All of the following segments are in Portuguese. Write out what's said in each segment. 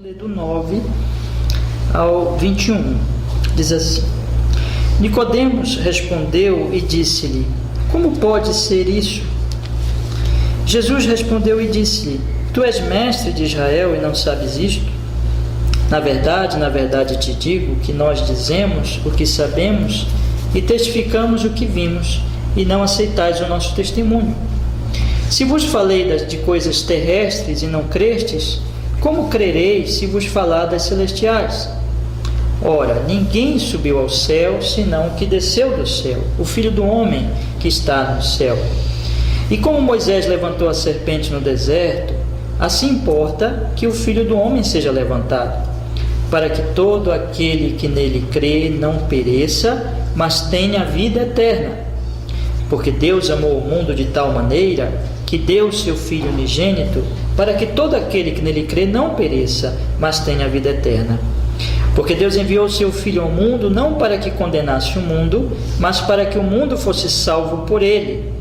Do 9 ao 21, diz assim: Nicodemos respondeu e disse-lhe: Como pode ser isso? Jesus respondeu e disse-lhe: Tu és mestre de Israel e não sabes isto? Na verdade te digo que nós dizemos o que sabemos e testificamos o que vimos, e não aceitais o nosso testemunho. Se vos falei de coisas terrestres e não crestes, como crereis se vos falar das celestiais? Ora, ninguém subiu ao céu, senão o que desceu do céu, o Filho do Homem que está no céu. E como Moisés levantou a serpente no deserto, assim importa que o Filho do Homem seja levantado, para que todo aquele que nele crê não pereça, mas tenha a vida eterna. Porque Deus amou o mundo de tal maneira que deu o seu Filho unigênito, para que todo aquele que nele crê não pereça, mas tenha a vida eterna. Porque Deus enviou o seu Filho ao mundo, não para que condenasse o mundo, mas para que o mundo fosse salvo por ele.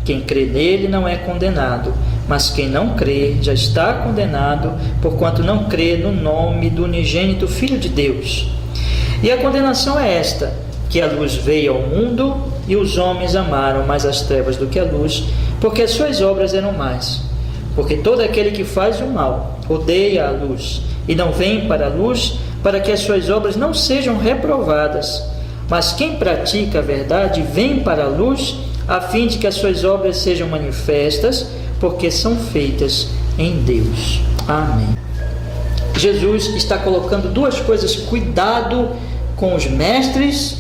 Quem crê nele não é condenado, mas quem não crê já está condenado, porquanto não crê no nome do unigênito Filho de Deus. E a condenação é esta, que a luz veio ao mundo, e os homens amaram mais as trevas do que a luz, porque as suas obras eram más. Porque todo aquele que faz o mal odeia a luz, e não vem para a luz, para que as suas obras não sejam reprovadas. Mas quem pratica a verdade vem para a luz, a fim de que as suas obras sejam manifestas, porque são feitas em Deus. Amém. Jesus está colocando duas coisas: cuidado com os mestres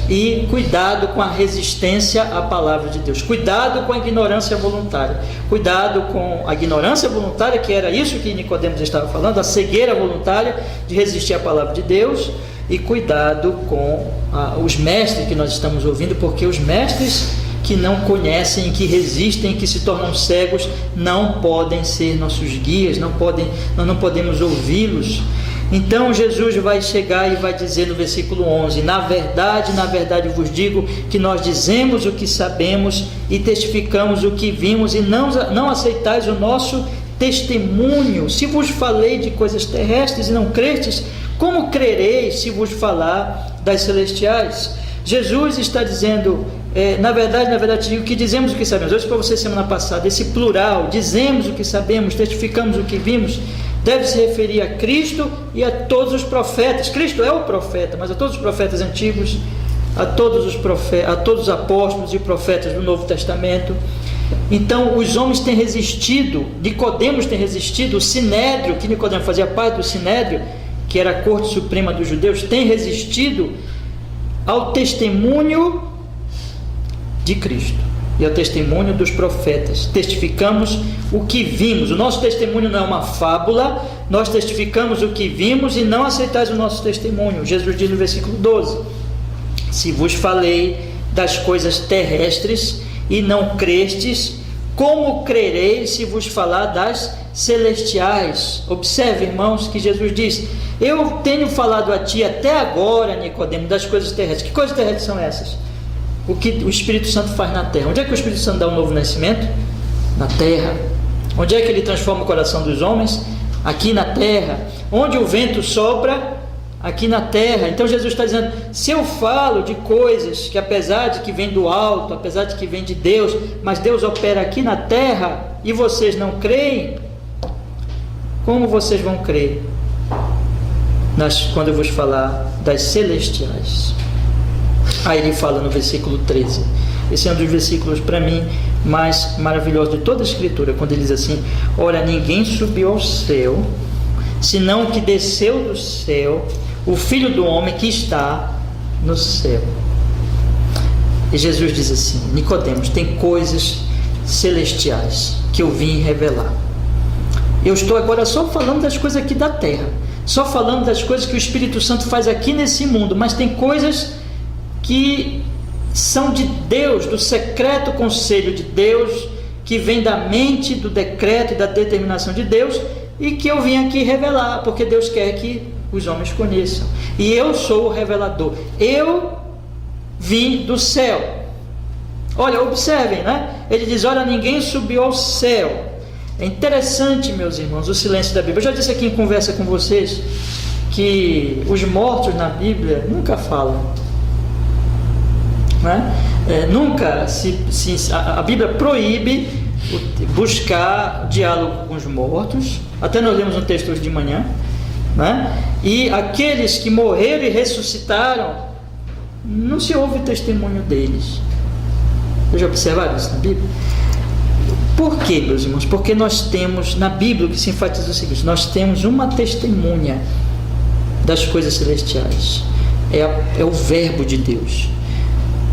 e cuidado com a resistência à palavra de Deus. Cuidado com a ignorância voluntária. Cuidado com a ignorância voluntária, que era isso que Nicodemos estava falando, a cegueira voluntária de resistir à palavra de Deus. E cuidado com os mestres que nós estamos ouvindo, porque os mestres que não conhecem, que resistem, que se tornam cegos, não podem ser nossos guias, nós não podemos ouvi-los. Então Jesus vai chegar e vai dizer no versículo 11: Na verdade vos digo que nós dizemos o que sabemos e testificamos o que vimos, e não aceitais o nosso testemunho. Se vos falei de coisas terrestres e não crestes, como crereis se vos falar das celestiais? Jesus está dizendo, na verdade te digo que dizemos o que sabemos. Eu disse para você semana passada, esse plural, dizemos o que sabemos, testificamos o que vimos, deve se referir a Cristo e a todos os profetas. Cristo é o profeta, mas a todos os profetas antigos, a todos os apóstolos e profetas do Novo Testamento. Então os homens têm resistido, Nicodemos tem resistido, o Sinédrio, que Nicodemos fazia parte do Sinédrio, que era a corte suprema dos judeus, tem resistido ao testemunho de Cristo e ao testemunho dos profetas. Testificamos o que vimos. O nosso testemunho não é uma fábula, nós testificamos o que vimos e não aceitais o nosso testemunho. Jesus diz no versículo 12: Se vos falei das coisas terrestres e não crestes, como crereis se vos falar das celestiais? Observe, irmãos, que Jesus diz: Eu tenho falado a ti até agora, Nicodemo, das coisas terrestres. Que coisas terrestres são essas? O que o Espírito Santo faz na terra. Onde é que o Espírito Santo dá um novo nascimento? Na terra. Onde é que ele transforma o coração dos homens? Aqui na terra. Onde o vento sopra? Aqui na terra. Então Jesus está dizendo: se eu falo de coisas que, apesar de que vem do alto, apesar de que vem de Deus, mas Deus opera aqui na terra, e vocês não creem, como vocês vão crer quando eu vos falar das celestiais? Aí ele fala no versículo 13. Esse é um dos versículos para mim mais maravilhosos de toda a Escritura, quando ele diz assim: Ora, ninguém subiu ao céu, senão o que desceu do céu, o Filho do Homem que está no céu. E Jesus diz assim: Nicodemos, tem coisas celestiais que eu vim revelar. Eu estou agora só falando das coisas aqui da terra, só falando das coisas que o Espírito Santo faz aqui nesse mundo, mas tem coisas que são de Deus, do secreto conselho de Deus, que vem da mente, do decreto e da determinação de Deus, e que eu vim aqui revelar, porque Deus quer que os homens conheçam. E eu sou o revelador. Eu vim do céu. Olha, observem, né? Ele diz: olha, ninguém subiu ao céu. É interessante, meus irmãos, o silêncio da Bíblia. Eu já disse aqui em conversa com vocês que os mortos na Bíblia nunca falam, né? Nunca a Bíblia proíbe buscar diálogo com os mortos. Até nós lemos um texto hoje de manhã, né? E aqueles que morreram e ressuscitaram, não se ouve o testemunho deles. Vocês já observaram isso na Bíblia? Por quê, meus irmãos? Porque nós temos na Bíblia, que se enfatiza o seguinte: nós temos uma testemunha das coisas celestiais, é o Verbo de Deus.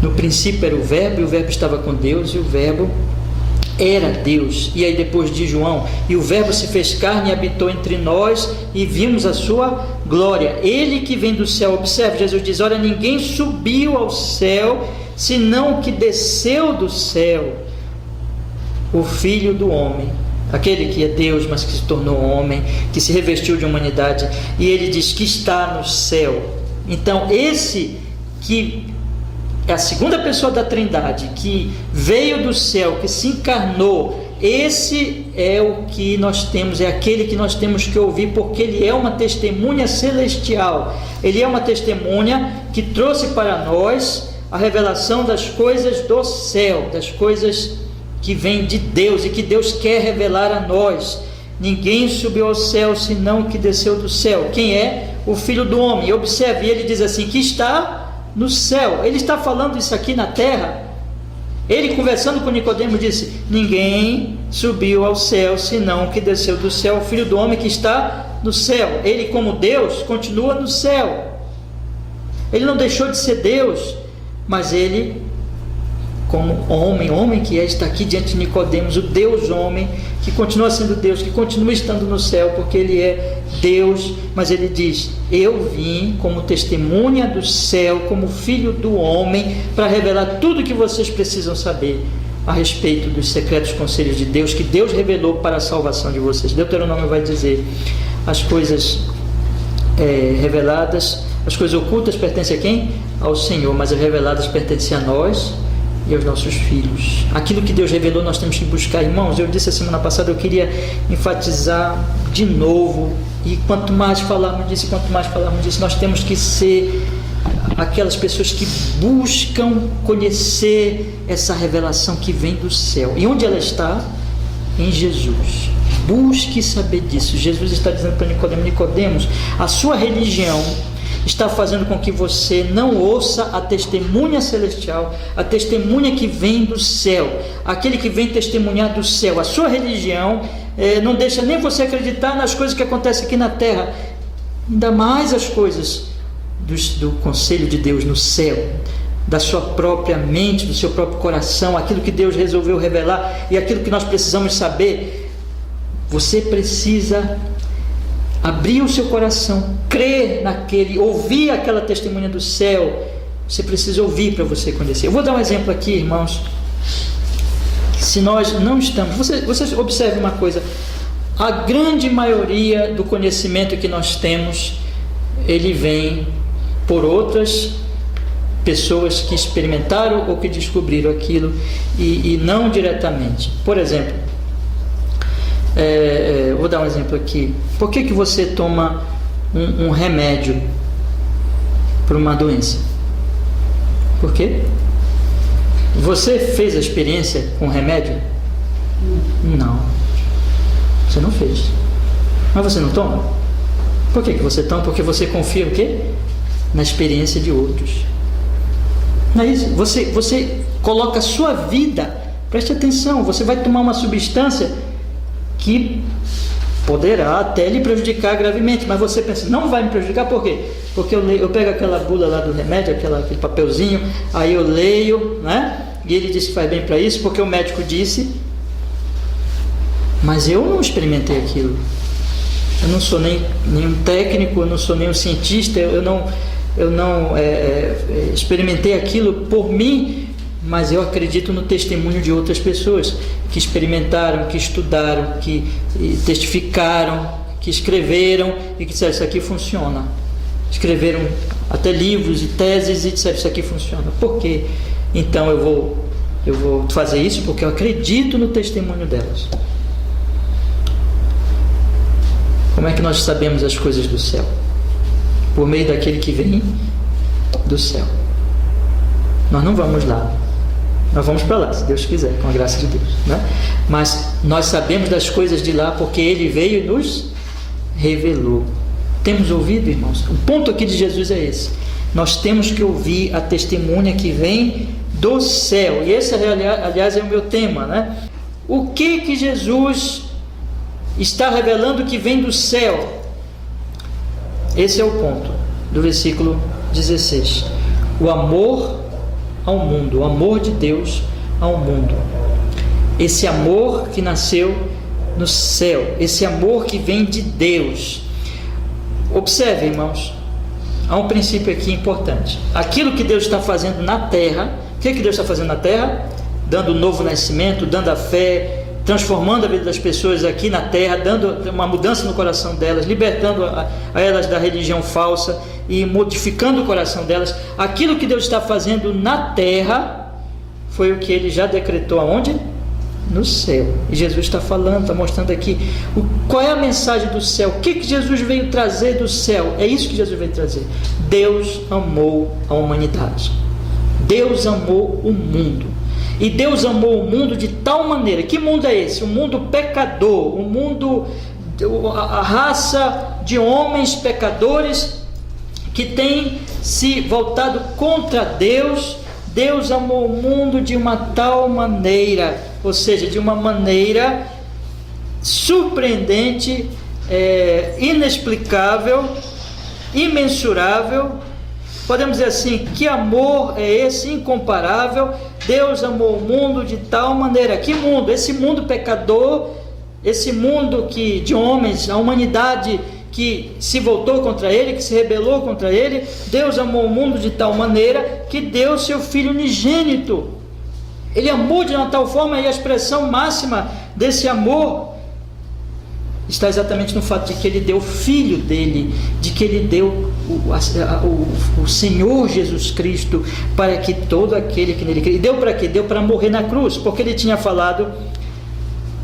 No princípio era o Verbo, e o Verbo estava com Deus, e o Verbo era Deus. E aí depois de João: e o Verbo se fez carne e habitou entre nós, e vimos a sua glória, ele que vem do céu. Observe, Jesus diz: olha, ninguém subiu ao céu, senão o que desceu do céu, o Filho do homem, aquele que é Deus, mas que se tornou homem, que se revestiu de humanidade. E ele diz que está no céu. Então esse que é a segunda pessoa da Trindade, que veio do céu, que se encarnou, esse é o que nós temos, é aquele que nós temos que ouvir, porque ele é uma testemunha celestial. Ele é uma testemunha que trouxe para nós a revelação das coisas do céu, das coisas que vêm de Deus e que Deus quer revelar a nós. Ninguém subiu ao céu senão o que desceu do céu. Quem é? O Filho do homem. E observe, ele diz assim, que está no céu. Ele está falando isso aqui na terra. Ele, conversando com Nicodemo, disse: ninguém subiu ao céu senão o que desceu do céu, o Filho do homem que está no céu. Ele, como Deus, continua no céu. Ele não deixou de ser Deus, mas ele, como homem que é, está aqui diante de Nicodemos, o Deus homem, que continua sendo Deus, que continua estando no céu, porque ele é Deus. Mas ele diz: eu vim como testemunha do céu, como filho do homem, para revelar tudo o que vocês precisam saber a respeito dos secretos conselhos de Deus, que Deus revelou para a salvação de vocês. Deuteronômio vai dizer: as coisas reveladas, as coisas ocultas pertencem a quem? Ao Senhor, mas as reveladas pertencem a nós e aos nossos filhos. Aquilo que Deus revelou nós temos que buscar. Irmãos, eu disse a semana passada, eu queria enfatizar de novo, e quanto mais falarmos disso, nós temos que ser aquelas pessoas que buscam conhecer essa revelação que vem do céu. E onde ela está? Em Jesus. Busque saber disso. Jesus está dizendo para Nicodemos: Nicodemos, a sua religião está fazendo com que você não ouça a testemunha celestial, a testemunha que vem do céu, aquele que vem testemunhar do céu. A sua religião não deixa nem você acreditar nas coisas que acontecem aqui na terra, ainda mais as coisas do conselho de Deus no céu, da sua própria mente, do seu próprio coração, aquilo que Deus resolveu revelar e aquilo que nós precisamos saber. Você precisa abrir o seu coração, crer naquele, ouvir aquela testemunha do céu. Você precisa ouvir para você conhecer. Eu vou dar um exemplo aqui, irmãos. Se nós não estamos... Vocês observem uma coisa: a grande maioria do conhecimento que nós temos, ele vem por outras pessoas que experimentaram ou que descobriram aquilo, e não diretamente. Por exemplo, vou dar um exemplo aqui. Por que você toma um remédio para uma doença? Por quê? Você fez a experiência com o remédio? Não, você não fez. Mas você não toma? Por que você toma? Porque você confia o quê? Na experiência de outros. Não é isso? Você coloca a sua vida, preste atenção, você vai tomar uma substância que poderá até lhe prejudicar gravemente, mas você pensa: não vai me prejudicar. Por quê? Porque eu pego aquela bula lá do remédio, aquele papelzinho, aí eu leio, né? E ele diz que faz bem para isso, porque o médico disse. Mas eu não experimentei aquilo. Eu não sou nenhum técnico, eu não sou nenhum cientista, eu não experimentei aquilo por mim, mas eu acredito no testemunho de outras pessoas que experimentaram, que estudaram, que testificaram, que escreveram e que disseram: isso aqui funciona. Escreveram até livros e teses e disseram: isso aqui funciona. Por quê? Então eu vou fazer isso porque eu acredito no testemunho delas. Como é que nós sabemos as coisas do céu? Por meio daquele que vem do céu. Nós não vamos lá. Nós vamos para lá, se Deus quiser, com a graça de Deus, né? Mas nós sabemos das coisas de lá porque Ele veio e nos revelou. Temos ouvido, irmãos? O ponto aqui de Jesus é esse. Nós temos que ouvir a testemunha que vem do céu. E esse, aliás, é o meu tema, né? O que Jesus está revelando que vem do céu? Esse é o ponto do versículo 16. O amor ao mundo, o amor de Deus ao mundo. Esse amor que nasceu no céu, esse amor que vem de Deus. Observe, irmãos, há um princípio aqui importante. Aquilo que Deus está fazendo na terra, o que Deus está fazendo na terra? Dando um novo nascimento, dando a fé, transformando a vida das pessoas aqui na terra, dando uma mudança no coração delas, libertando a elas da religião falsa e modificando o coração delas. Aquilo que Deus está fazendo na terra foi o que Ele já decretou aonde? No céu. E Jesus está falando, está mostrando aqui qual é a mensagem do céu. O que Jesus veio trazer do céu? É isso que Jesus veio trazer. Deus amou a humanidade. Deus amou o mundo. E Deus amou o mundo de tal maneira. Que mundo é esse? Um mundo pecador, um mundo, a raça de homens pecadores que tem se voltado contra Deus. Deus amou o mundo de uma tal maneira, ou seja, de uma maneira surpreendente, inexplicável, imensurável. Podemos dizer assim, que amor é esse incomparável? Deus amou o mundo de tal maneira. Que mundo? Esse mundo pecador, esse mundo de homens, a humanidade que se voltou contra Ele, que se rebelou contra Ele. Deus amou o mundo de tal maneira que deu seu Filho unigênito. Ele amou de uma tal forma, e a expressão máxima desse amor está exatamente no fato de que Ele deu o Filho dele, de que Ele deu o Senhor Jesus Cristo, para que todo aquele que nele crê. E deu para quê? Deu para morrer na cruz, porque Ele tinha falado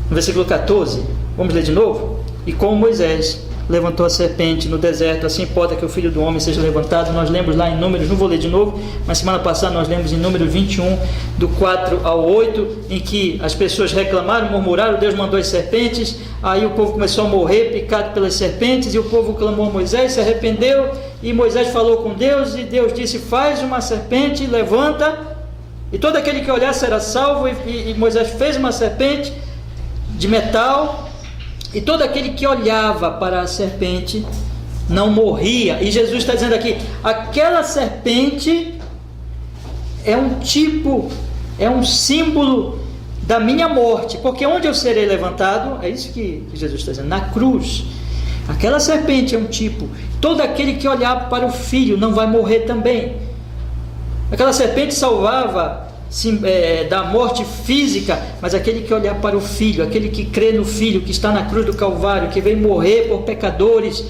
no versículo 14, vamos ler de novo? E como Moisés levantou a serpente no deserto, assim importa que o Filho do Homem seja levantado. Nós lemos lá em Números, não vou ler de novo, mas semana passada nós lemos em Números 21, do 4 ao 8, em que as pessoas reclamaram, murmuraram, Deus mandou as serpentes, aí o povo começou a morrer, picado pelas serpentes, e o povo clamou a Moisés, se arrependeu, e Moisés falou com Deus, e Deus disse, faz uma serpente, levanta, e todo aquele que olhar será salvo. E Moisés fez uma serpente de metal, e todo aquele que olhava para a serpente não morria. E Jesus está dizendo aqui, aquela serpente é um tipo, é um símbolo da minha morte, porque onde eu serei levantado, é isso que Jesus está dizendo, na cruz. Aquela serpente é um tipo, todo aquele que olhar para o Filho não vai morrer também. Aquela serpente salvava da morte física, mas aquele que olhar para o Filho, aquele que crê no Filho, que está na cruz do Calvário, que veio morrer por pecadores,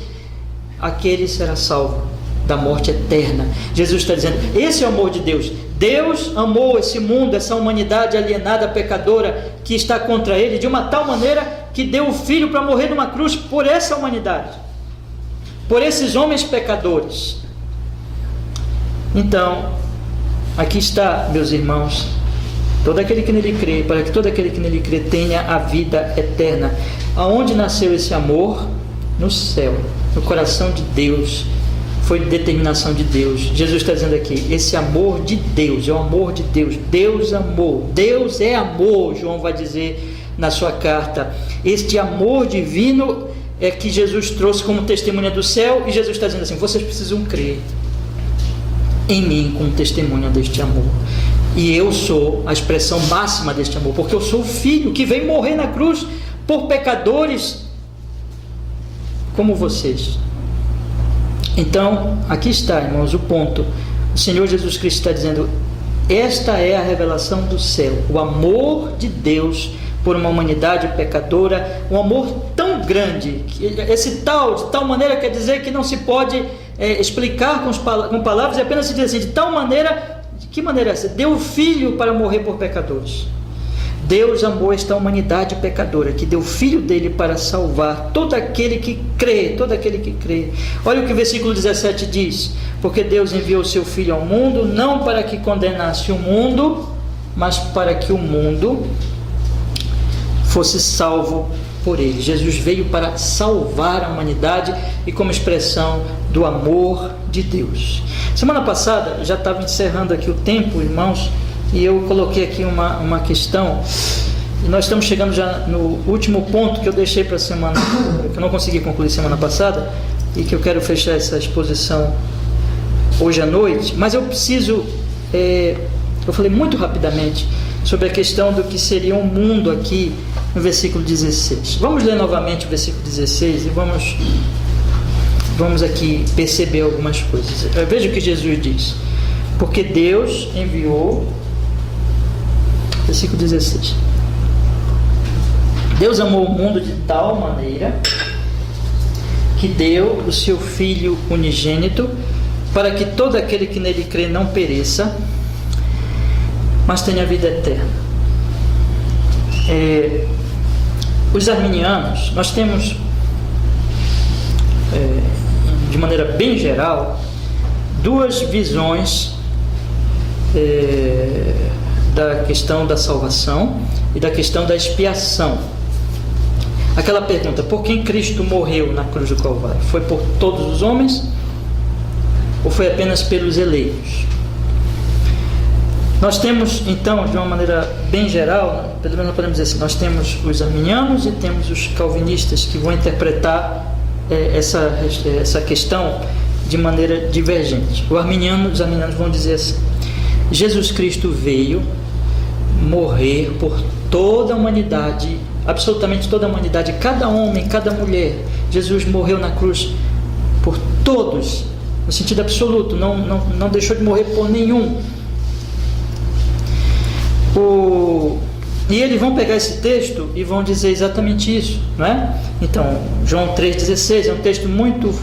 aquele será salvo da morte eterna. Jesus está dizendo, esse é o amor de Deus. Deus amou esse mundo, essa humanidade alienada, pecadora, que está contra Ele, de uma tal maneira que deu o Filho para morrer numa cruz por essa humanidade, por esses homens pecadores. Então, aqui está, meus irmãos, todo aquele que nele crê, para que todo aquele que nele crê tenha a vida eterna. Aonde nasceu esse amor? No céu, no coração de Deus. Foi determinação de Deus. Jesus está dizendo aqui, esse amor de Deus, é o amor de Deus. Deus amou, Deus é amor, João vai dizer na sua carta. Este amor divino é que Jesus trouxe como testemunha do céu, e Jesus está dizendo assim, vocês precisam crer em mim como testemunha deste amor, e eu sou a expressão máxima deste amor, porque eu sou o Filho que veio morrer na cruz por pecadores como vocês. Então, aqui está, irmãos, o ponto. O Senhor Jesus Cristo está dizendo, esta é a revelação do céu, o amor de Deus por uma humanidade pecadora, um amor tão grande, de tal maneira, quer dizer que não se pode explicar com palavras, e apenas se diz assim, de tal maneira. De que maneira é essa? Deu o Filho para morrer por pecadores. Deus amou esta humanidade pecadora, que deu o Filho dele para salvar todo aquele que crê, todo aquele que crê. Olha o que o versículo 17 diz: porque Deus enviou o seu Filho ao mundo, não para que condenasse o mundo, mas para que o mundo fosse salvo por ele. Jesus veio para salvar a humanidade e como expressão do amor de Deus. Semana passada, já estava encerrando aqui o tempo, irmãos, e eu coloquei aqui uma questão, e nós estamos chegando já no último ponto que eu deixei para a semana, que eu não consegui concluir semana passada, e que eu quero fechar essa exposição hoje à noite, mas eu preciso, eu falei muito rapidamente sobre a questão do que seria um mundo aqui no versículo 16. Vamos ler novamente o versículo 16 e vamos aqui perceber algumas coisas. Veja o que Jesus diz: porque Deus enviou, versículo 16, Deus amou o mundo de tal maneira que deu o seu Filho unigênito, para que todo aquele que nele crê não pereça, mas tenha vida eterna. Os arminianos, nós temos, de maneira bem geral, duas visões da questão da salvação e da questão da expiação. Aquela pergunta: por quem Cristo morreu na cruz do Calvário? Foi por todos os homens ou foi apenas pelos eleitos? Nós temos, então, de uma maneira bem geral, pelo menos podemos dizer assim, nós temos os arminianos e temos os calvinistas, que vão interpretar essa questão de maneira divergente. Os arminianos vão dizer assim: Jesus Cristo veio morrer por toda a humanidade, absolutamente toda a humanidade, cada homem, cada mulher. Jesus morreu na cruz por todos, no sentido absoluto, não deixou de morrer por nenhum. E eles vão pegar esse texto e vão dizer exatamente isso, não é? Então, João 3,16 é um texto muito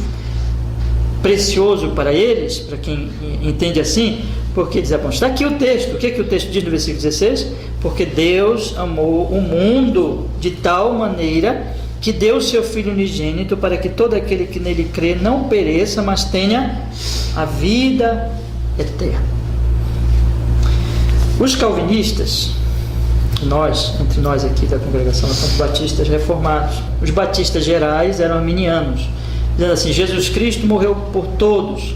precioso para eles, para quem entende assim, porque diz: bom, está aqui o texto. O que o texto diz no versículo 16? Porque Deus amou o mundo de tal maneira que deu o seu Filho unigênito, para que todo aquele que nele crê não pereça, mas tenha a vida eterna. Os calvinistas, entre nós aqui da congregação, nós somos batistas reformados. Os batistas gerais eram arminianos, dizendo assim: Jesus Cristo morreu por todos.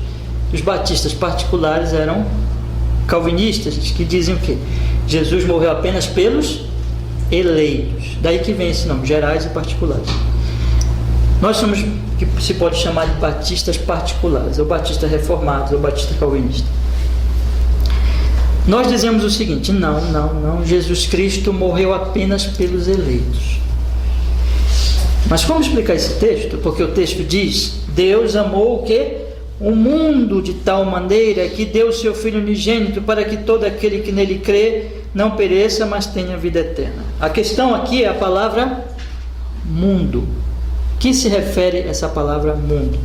Os batistas particulares eram calvinistas, que dizem o quê? Jesus morreu apenas pelos eleitos. Daí que vem esse nome, gerais e particulares. Nós somos o que se pode chamar de batistas particulares, ou batistas reformados, ou batista calvinista. Nós dizemos o seguinte: não, Jesus Cristo morreu apenas pelos eleitos. Mas como explicar esse texto? Porque o texto diz: Deus amou o quê? O mundo de tal maneira que deu o seu Filho unigênito, para que todo aquele que nele crê não pereça, mas tenha vida eterna. A questão aqui é a palavra mundo. Que se refere essa palavra mundo?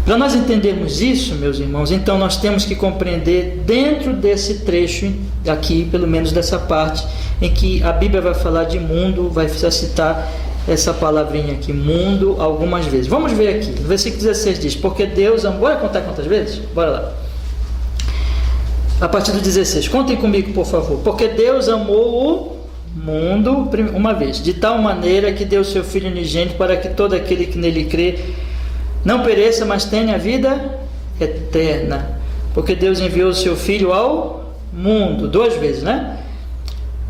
Para nós entendermos isso, meus irmãos, então nós temos que compreender dentro desse trecho aqui, pelo menos dessa parte, em que a Bíblia vai falar de mundo, vai citar essa palavrinha aqui, mundo, algumas vezes. Vamos ver aqui, no versículo 16 diz: porque Deus amou... Bora contar quantas vezes? Bora lá. A partir do 16, contem comigo, por favor. Porque Deus amou o mundo, uma vez, de tal maneira que deu o seu Filho unigênito, para que todo aquele que nele crê não pereça, mas tenha a vida eterna. Porque Deus enviou o seu Filho ao mundo, duas vezes, né?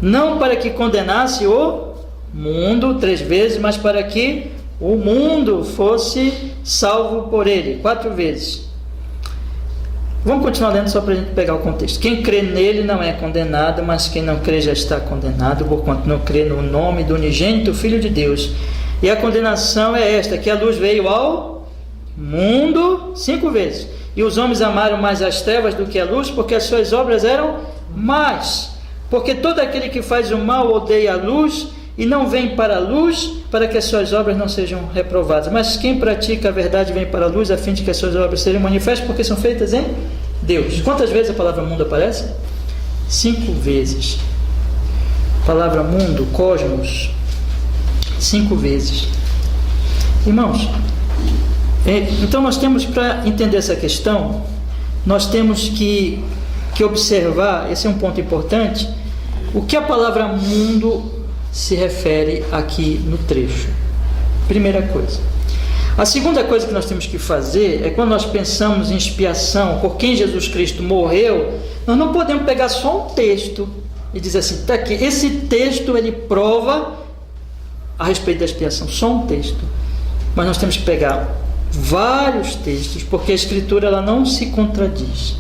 Não para que condenasse o mundo, três vezes, mas para que o mundo fosse salvo por ele, quatro vezes. Vamos continuar lendo só para a gente pegar o contexto. Quem crê nele não é condenado, mas quem não crê já está condenado, porquanto não crê no nome do unigênito Filho de Deus. E a condenação é esta: que a luz veio ao mundo 5 vezes, e os homens amaram mais as trevas do que a luz, porque as suas obras eram más. Porque todo aquele que faz o mal odeia a luz e não vem para a luz, para que as suas obras não sejam reprovadas. Mas quem pratica a verdade vem para a luz, a fim de que as suas obras sejam manifestas, porque são feitas em Deus. Quantas vezes a palavra mundo aparece? 5 vezes. palavra mundo, cosmos, 5 vezes. Irmãos, então nós temos, para entender essa questão, nós temos que observar, esse é um ponto importante, o que a palavra mundo se refere aqui no trecho. Primeira coisa. A segunda coisa que nós temos que fazer é, quando nós pensamos em expiação, por quem Jesus Cristo morreu, nós não podemos pegar só um texto e dizer assim, está aqui, esse texto ele prova a respeito da expiação, só um texto. Mas nós temos que pegar vários textos, porque a Escritura ela não se contradiz.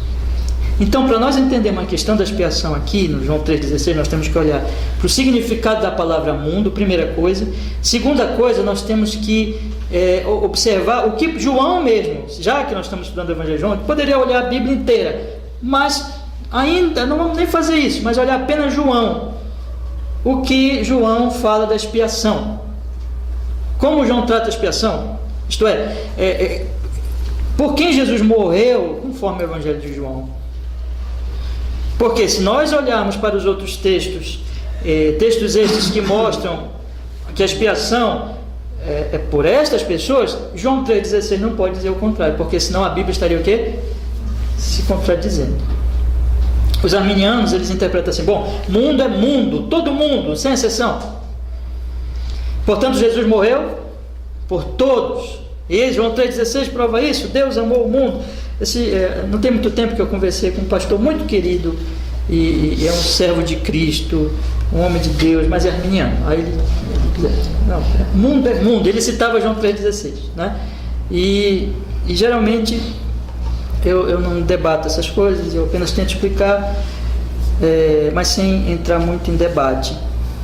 Então, para nós entendermos a questão da expiação aqui, no João 3,16, nós temos que olhar para o significado da palavra mundo, primeira coisa. Segunda coisa, nós temos que observar o que João mesmo, já que nós estamos estudando o Evangelho de João, poderia olhar a Bíblia inteira, mas ainda não vamos nem fazer isso, mas olhar apenas João, o que João fala da expiação. Como João trata a expiação? Isto é, por quem Jesus morreu, conforme o Evangelho de João. Porque se nós olharmos para os outros textos, textos estes que mostram que a expiação é por estas pessoas, João 3,16 não pode dizer o contrário, porque senão a Bíblia estaria o quê? Se contradizendo. Os arminianos, eles interpretam assim, bom, mundo é mundo, todo mundo, sem exceção. Portanto, Jesus morreu por todos. E João 3,16 prova isso, Deus amou o mundo. Não tem muito tempo que eu conversei com um pastor muito querido, e é um servo de Cristo, um homem de Deus, mas é arminiano. Aí ele não, mundo é mundo, ele citava João 3,16, né? E geralmente eu não debato essas coisas, eu apenas tento explicar, mas sem entrar muito em debate,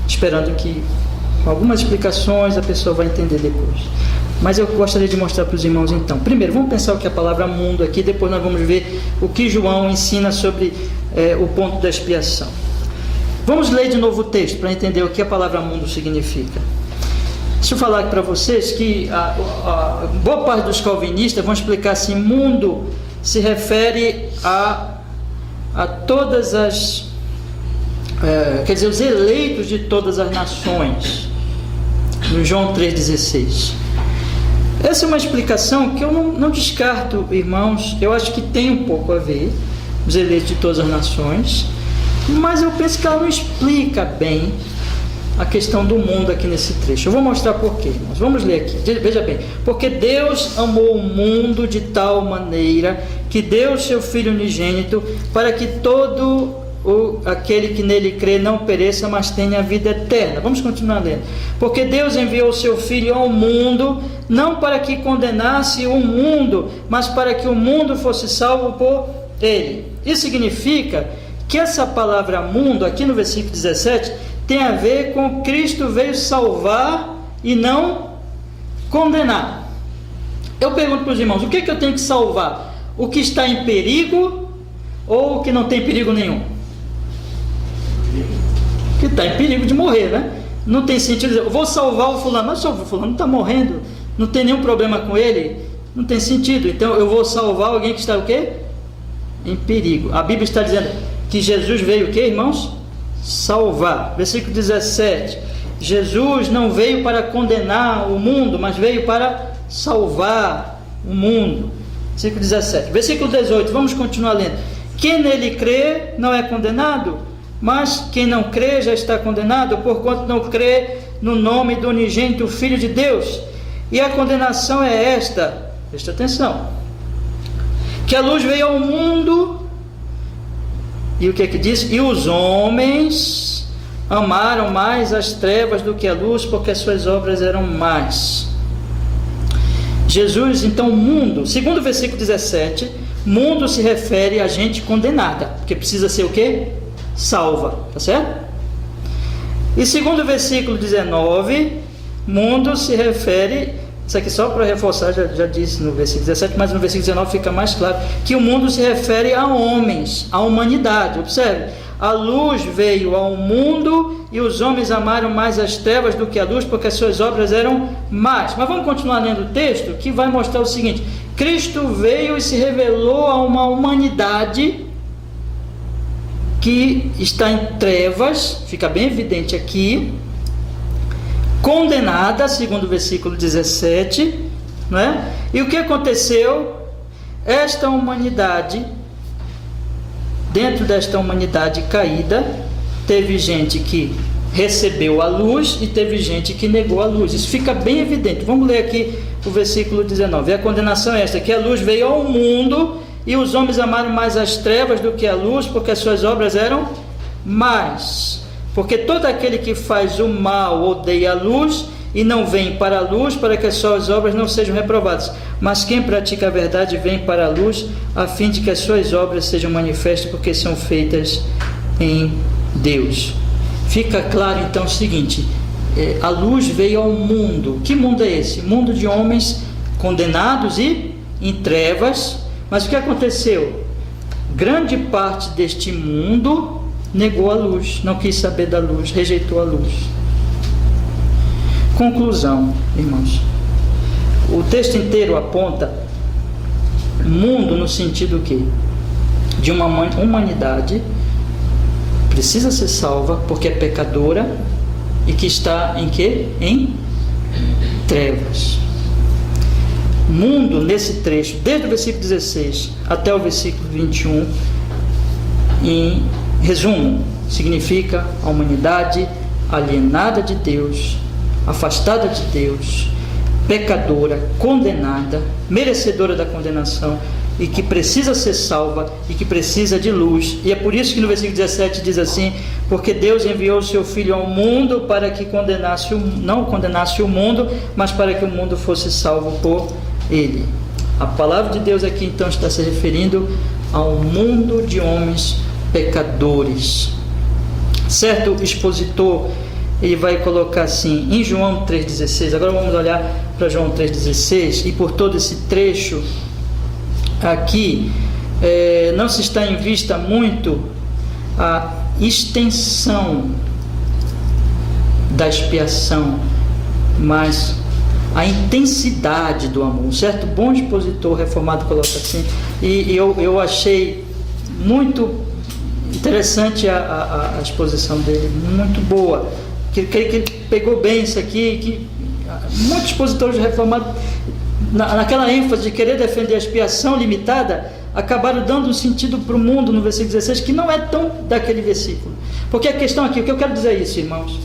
esperando que com algumas explicações a pessoa vai entender depois. Mas eu gostaria de mostrar para os irmãos então. Primeiro, vamos pensar o que é a palavra mundo aqui, depois nós vamos ver o que João ensina sobre o ponto da expiação. Vamos ler de novo o texto para entender o que a palavra mundo significa. Deixa eu falar aqui para vocês que a boa parte dos calvinistas vão explicar assim: mundo se refere a todas as, quer dizer, os eleitos de todas as nações, no João 3,16. Essa é uma explicação que eu não descarto, irmãos. Eu acho que tem um pouco a ver, os eleitos de todas as nações, mas eu penso que ela não explica bem a questão do mundo aqui nesse trecho. Eu vou mostrar por quê, irmãos. Vamos ler aqui, veja bem. Porque Deus amou o mundo de tal maneira que deu o seu Filho unigênito, para que todo aquele que nele crê não pereça, mas tenha a vida eterna. Vamos continuar lendo. Porque Deus enviou o seu Filho ao mundo, não para que condenasse o mundo, mas para que o mundo fosse salvo por ele. Isso significa que essa palavra mundo, aqui no versículo 17, tem a ver com Cristo veio salvar e não condenar. Eu pergunto para os irmãos, o que eu tenho que salvar? O que está em perigo ou o que não tem perigo nenhum? Que está em perigo de morrer, né? Não tem sentido dizer, eu vou salvar o fulano, mas o fulano está morrendo, não tem nenhum problema com ele, não tem sentido. Então eu vou salvar alguém que está o quê? Em perigo. A Bíblia está dizendo que Jesus veio o quê, irmãos? Salvar. Versículo 17, Jesus não veio para condenar o mundo, mas veio para salvar o mundo. Versículo 17. Versículo 18, vamos continuar lendo. Quem nele crê não é condenado, mas quem não crê já está condenado, porquanto não crê no nome do unigênito Filho de Deus. E a condenação é esta, presta atenção, que a luz veio ao mundo, e o que é que diz? E os homens amaram mais as trevas do que a luz, porque as suas obras eram más. Jesus, então, mundo, segundo o versículo 17, mundo se refere a gente condenada, porque precisa ser o quê? Salva, tá certo? E segundo o versículo 19, mundo se refere, isso aqui só para reforçar, já disse no versículo 17, mas no versículo 19 fica mais claro, que o mundo se refere a homens, a humanidade. Observe, a luz veio ao mundo e os homens amaram mais as trevas do que a luz, porque as suas obras eram más. Mas vamos continuar lendo o texto, que vai mostrar o seguinte: Cristo veio e se revelou a uma humanidade que está em trevas, fica bem evidente aqui, condenada, segundo o versículo 17, não é? E o que aconteceu? Esta humanidade, dentro desta humanidade caída, teve gente que recebeu a luz e teve gente que negou a luz. Isso fica bem evidente. Vamos ler aqui o versículo 19. E a condenação é esta, que a luz veio ao mundo e os homens amaram mais as trevas do que a luz, porque as suas obras eram más. Porque todo aquele que faz o mal odeia a luz e não vem para a luz, para que as suas obras não sejam reprovadas. Mas quem pratica a verdade vem para a luz, a fim de que as suas obras sejam manifestas, porque são feitas em Deus. Fica claro então o seguinte: a luz veio ao mundo. Que mundo é esse? Mundo de homens condenados e em trevas. Mas o que aconteceu? Grande parte deste mundo negou a luz, não quis saber da luz, rejeitou a luz. Conclusão, irmãos. O texto inteiro aponta mundo no sentido que de uma humanidade precisa ser salva porque é pecadora e que está em quê? Em trevas. Mundo nesse trecho, desde o versículo 16 até o versículo 21, em resumo, significa a humanidade alienada de Deus, afastada de Deus, pecadora, condenada, merecedora da condenação e que precisa ser salva e que precisa de luz. E é por isso que no versículo 17 diz assim: porque Deus enviou o seu Filho ao mundo para que não condenasse o mundo, mas para que o mundo fosse salvo por ele. A palavra de Deus aqui então está se referindo ao mundo de homens pecadores. Certo expositor, ele vai colocar assim em João 3,16. Agora vamos olhar para João 3,16, e por todo esse trecho aqui não se está em vista muito a extensão da expiação, mas a intensidade do amor. Um certo bom expositor reformado coloca assim, e eu achei muito interessante a exposição dele, muito boa, que ele pegou bem isso aqui, que muitos expositores reformados, naquela ênfase de querer defender a expiação limitada, acabaram dando um sentido para o mundo no versículo 16, que não é tão daquele versículo. Porque a questão aqui, o que eu quero dizer é isso, irmãos,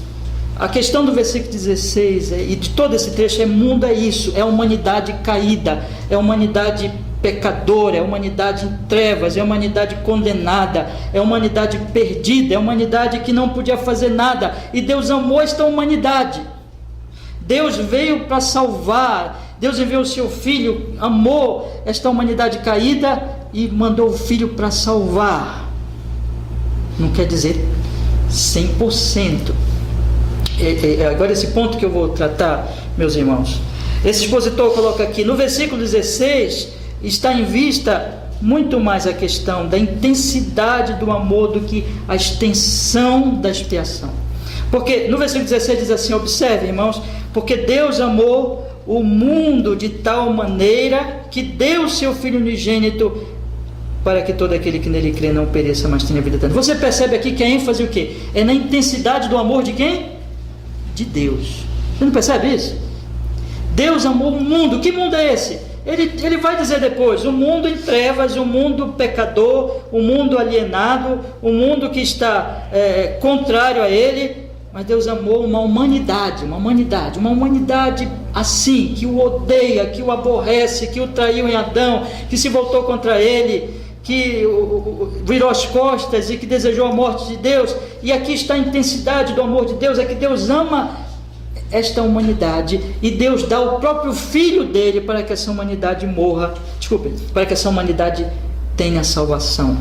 a questão do versículo 16 e de todo esse trecho mundo é isso, é a humanidade caída, é a humanidade pecadora, é a humanidade em trevas, é a humanidade condenada, é a humanidade perdida, é a humanidade que não podia fazer nada, e Deus amou esta humanidade. Deus veio para salvar, Deus enviou o seu Filho, amou esta humanidade caída e mandou o Filho para salvar. Não quer dizer 100%. Agora esse ponto que eu vou tratar, meus irmãos, esse expositor coloca aqui no versículo 16, está em vista muito mais a questão da intensidade do amor do que a extensão da expiação. Porque no versículo 16 diz assim, observe, irmãos, porque Deus amou o mundo de tal maneira que deu o seu Filho unigênito para que todo aquele que nele crê não pereça, mas tenha vida eterna. Você percebe aqui que a ênfase é o quê? É na intensidade do amor de quem? De Deus. Você não percebe isso? Deus amou o mundo. Que mundo é esse? Ele vai dizer depois, o mundo em trevas, o mundo pecador, o mundo alienado, o mundo que está contrário a ele. Mas Deus amou uma humanidade assim, que o odeia, que o aborrece, que o traiu em Adão, que se voltou contra ele, que virou as costas e que desejou a morte de Deus. E aqui está a intensidade do amor de Deus, é que Deus ama esta humanidade e Deus dá o próprio Filho dele para que essa humanidade para que essa humanidade tenha salvação.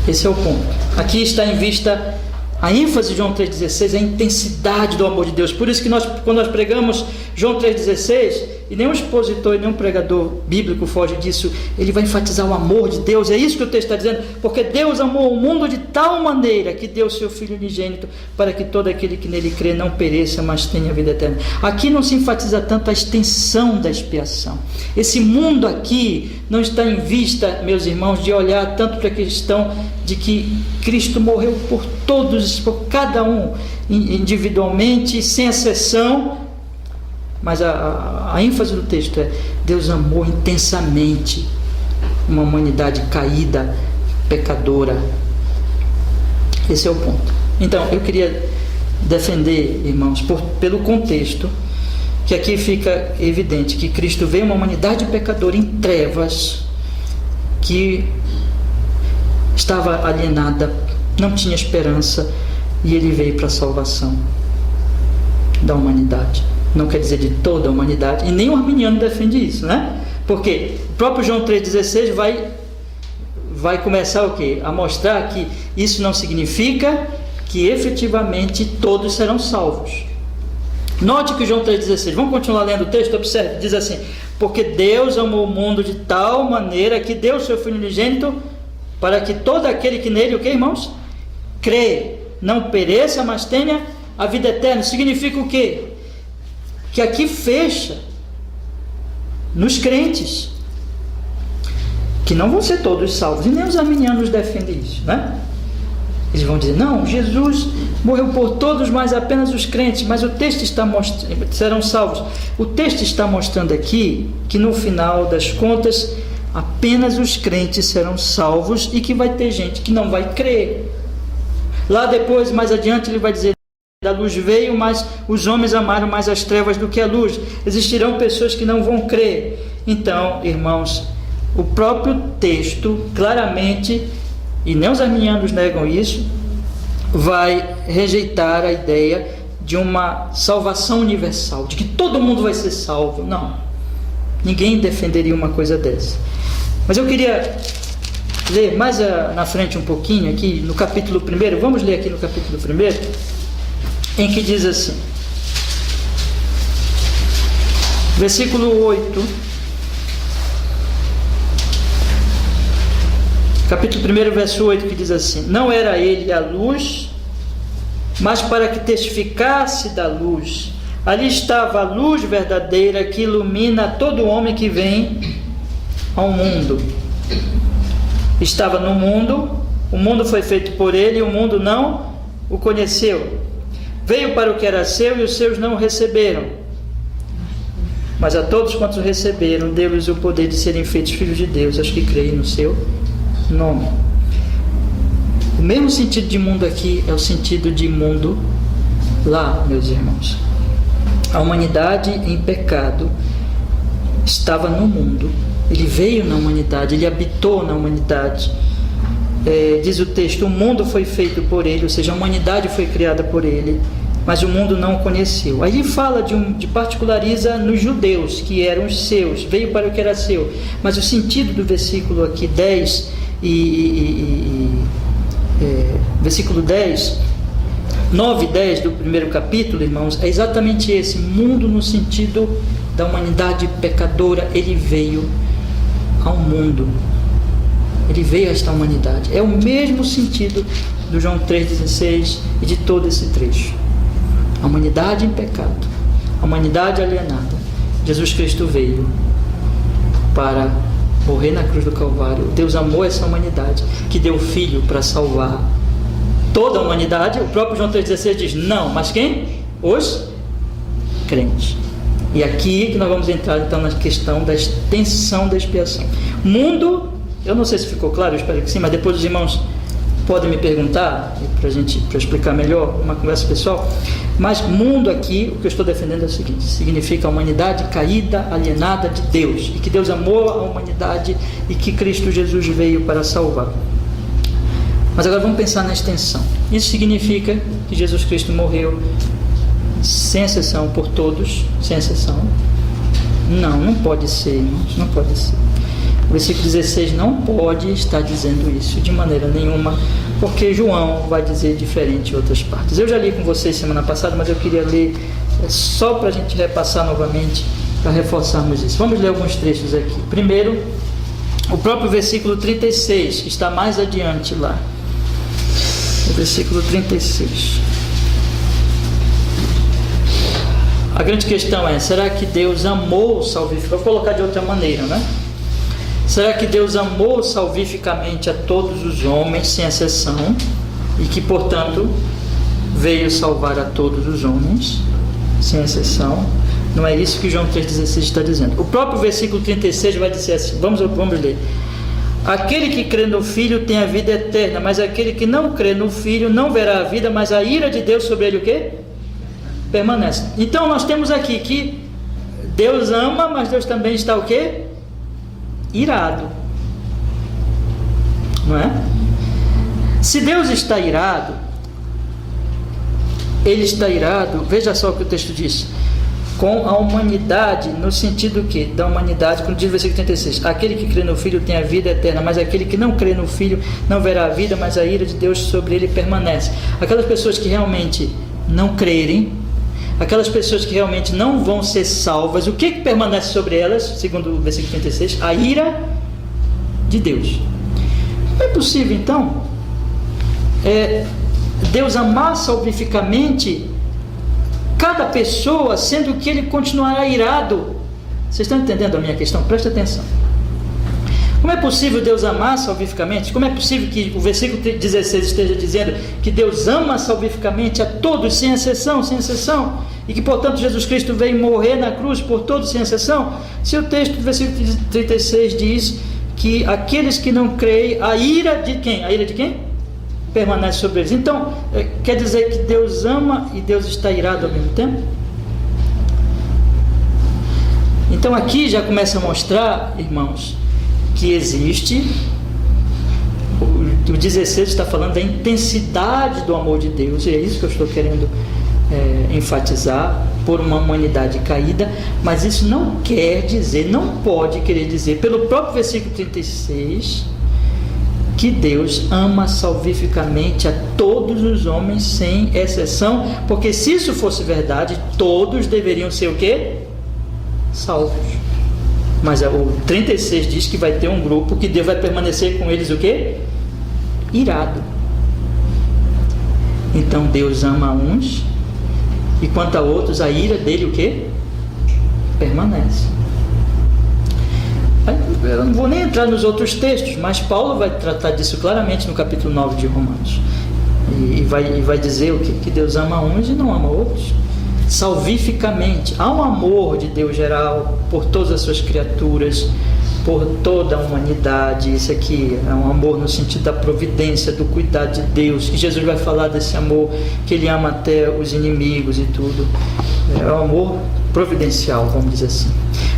Esse é o ponto. Aqui está em vista a ênfase de João 3,16, a intensidade do amor de Deus. Por isso que quando nós pregamos João 3,16, e nenhum expositor e nenhum pregador bíblico foge disso, ele vai enfatizar o amor de Deus. É isso que o texto está dizendo, porque Deus amou o mundo de tal maneira que deu seu Filho unigênito, para que todo aquele que nele crê não pereça, mas tenha vida eterna. Aqui não se enfatiza tanto a extensão da expiação. Esse mundo aqui não está em vista, meus irmãos, de olhar tanto para a questão de que Cristo morreu por todos, por cada um, individualmente, sem exceção, mas a ênfase do texto é: Deus amou intensamente uma humanidade caída, pecadora. Esse é o ponto. Então, eu queria defender, irmãos, pelo contexto, que aqui fica evidente que Cristo veio uma humanidade pecadora em trevas, que estava alienada, não tinha esperança, e ele veio para a salvação da humanidade. Não quer dizer de toda a humanidade, e nem o arminiano defende isso, né? Porque o próprio João 3,16 vai começar o quê? A mostrar que isso não significa que efetivamente todos serão salvos. Note que João 3,16, vamos continuar lendo o texto, observe, diz assim: porque Deus amou o mundo de tal maneira que deu o seu Filho unigênito, para que todo aquele que nele, o que, irmãos? Crê, não pereça, mas tenha a vida eterna. Significa o quê? Que aqui fecha nos crentes, que não vão ser todos salvos, e nem os arminianos defendem isso, né? Eles vão dizer: não, Jesus morreu por todos, mas apenas os crentes. Mas o texto está mostrando, serão salvos. O texto está mostrando aqui que no final das contas apenas os crentes serão salvos, e que vai ter gente que não vai crer. Lá depois, mais adiante, ele vai dizer: a luz veio, mas os homens amaram mais as trevas do que a luz. Existirão pessoas que não vão crer. Então, irmãos, o próprio texto claramente, e nem os arminianos negam isso, vai rejeitar a ideia de uma salvação universal, de que todo mundo vai ser salvo. Não, ninguém defenderia uma coisa dessa. Mas eu queria ler mais na frente um pouquinho, aqui no capítulo 1, vamos ler aqui no capítulo 1, em que diz assim, versículo 8, capítulo 1, verso 8, que diz assim: não era ele a luz, mas para que testificasse da luz. Ali estava a luz verdadeira que ilumina todo homem que vem ao mundo. Estava no mundo, o mundo foi feito por ele, e o mundo não o conheceu. Veio para o que era seu, e os seus não o receberam. Mas a todos quantos o receberam, deu-lhes o poder de serem feitos filhos de Deus, aos que creem no seu nome. O mesmo sentido de mundo aqui é o sentido de mundo lá, meus irmãos. A humanidade em pecado estava no mundo. Ele veio na humanidade, ele habitou na humanidade. Diz o texto: o mundo foi feito por ele, ou seja, a humanidade foi criada por ele, mas o mundo não o conheceu. Aí ele fala de particulariza nos judeus, que eram os seus, veio para o que era seu. Mas o sentido do versículo aqui 10 versículo 10, 9 e 10 do primeiro capítulo, irmãos, é exatamente esse: mundo no sentido da humanidade pecadora. Ele veio ao mundo, ele veio a esta humanidade. É o mesmo sentido do João 3,16 e de todo esse trecho. A humanidade em pecado, a humanidade alienada. Jesus Cristo veio para morrer na cruz do Calvário. Deus amou essa humanidade, que deu o Filho para salvar toda a humanidade. O próprio João 3,16 diz: não, mas quem? Os crentes. E aqui que nós vamos entrar então na questão da extensão da expiação. Mundo, eu não sei se ficou claro, eu espero que sim, mas depois os irmãos podem me perguntar, para explicar melhor, uma conversa pessoal. Mas mundo aqui, o que eu estou defendendo é o seguinte: significa a humanidade caída, alienada de Deus, e que Deus amou a humanidade e que Cristo Jesus veio para salvar. Mas agora vamos pensar na extensão. Isso significa que Jesus Cristo morreu sem exceção por todos, sem exceção? Não pode ser, irmãos, não pode ser. O versículo 16 não pode estar dizendo isso de maneira nenhuma, porque João vai dizer diferente em outras partes. Eu já li com vocês semana passada, mas eu queria ler só para a gente repassar novamente para reforçarmos isso. Vamos ler alguns trechos aqui. Primeiro, o próprio versículo 36, que está mais adiante lá. O versículo 36. A grande questão é, será que Deus amou salvificamente? Vou colocar de outra maneira, né? Será que Deus amou salvificamente a todos os homens, sem exceção, e que, portanto, veio salvar a todos os homens, sem exceção? Não é isso que João 3,16 está dizendo. O próprio versículo 36 vai dizer assim, vamos ler. Aquele que crê no Filho tem a vida eterna, mas aquele que não crê no Filho não verá a vida, mas a ira de Deus sobre ele o quê? Permanece. Então nós temos aqui que Deus ama, mas Deus também está o quê? Irado. Não é? Se Deus está irado, Ele está irado, veja só o que o texto diz, com a humanidade, no sentido que, da humanidade, quando diz o versículo 36, aquele que crê no Filho tem a vida eterna, mas aquele que não crê no Filho não verá a vida, mas a ira de Deus sobre ele permanece. Aquelas pessoas que realmente não crerem, aquelas pessoas que realmente não vão ser salvas, o que permanece sobre elas, segundo o versículo 36? A ira de Deus. Como é possível, então, Deus amar salvificamente cada pessoa, sendo que ele continuará irado? Vocês estão entendendo a minha questão? Presta atenção. Como é possível Deus amar salvificamente? Como é possível que o versículo 16 esteja dizendo que Deus ama salvificamente a todos, sem exceção, e que, portanto, Jesus Cristo veio morrer na cruz por todos, sem exceção? Se o texto do versículo 36 diz que aqueles que não creem, a ira de quem? A ira de quem? Permanece sobre eles. Então, quer dizer que Deus ama e Deus está irado ao mesmo tempo? Então aqui já começa a mostrar, irmãos, que existe, o 16 está falando da intensidade do amor de Deus, e é isso que eu estou querendo enfatizar, por uma humanidade caída, mas isso não quer dizer, não pode querer dizer, pelo próprio versículo 36, que Deus ama salvificamente a todos os homens, sem exceção, porque se isso fosse verdade, todos deveriam ser o quê? Salvos. Mas o 36 diz que vai ter um grupo que Deus vai permanecer com eles o quê? Irado. Então Deus ama uns, e quanto a outros, a ira dele o quê? Permanece. Eu não vou nem entrar nos outros textos, mas Paulo vai tratar disso claramente no capítulo 9 de Romanos. E vai dizer o que Deus ama uns e não ama outros. Salvificamente. Há um amor de Deus geral por todas as suas criaturas, por toda a humanidade. Isso aqui é um amor no sentido da providência, do cuidado de Deus, que Jesus vai falar desse amor, que Ele ama até os inimigos e tudo. É um amor providencial, vamos dizer assim.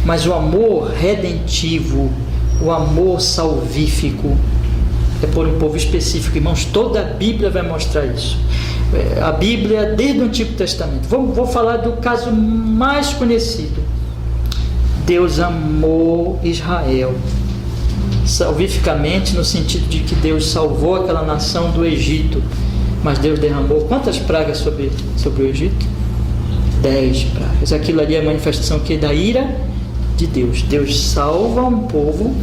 Mas o amor redentivo, o amor salvífico, é por um povo específico. Irmãos, toda a Bíblia vai mostrar isso. A Bíblia, desde o Antigo Testamento. Vou falar do caso mais conhecido. Deus amou Israel salvificamente, no sentido de que Deus salvou aquela nação do Egito. Mas Deus derramou quantas pragas sobre o Egito? 10 pragas. Aquilo ali é a manifestação que da ira de Deus. Deus salva um povo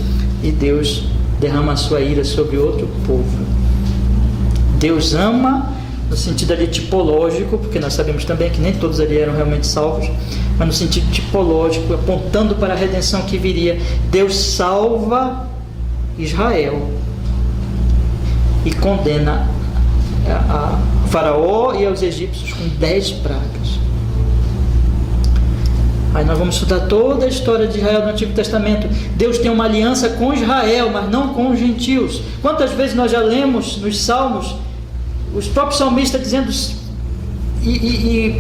e Deus derrama a sua ira sobre outro povo. Deus ama no sentido ali tipológico, porque nós sabemos também que nem todos ali eram realmente salvos, mas no sentido tipológico, apontando para a redenção que viria. Deus salva Israel e condena a Faraó e aos egípcios com 10 pragas. Aí nós vamos estudar toda a história de Israel no Antigo Testamento. Deus tem uma aliança com Israel, mas não com os gentios. Quantas vezes nós já lemos nos Salmos, os próprios salmistas dizendo, e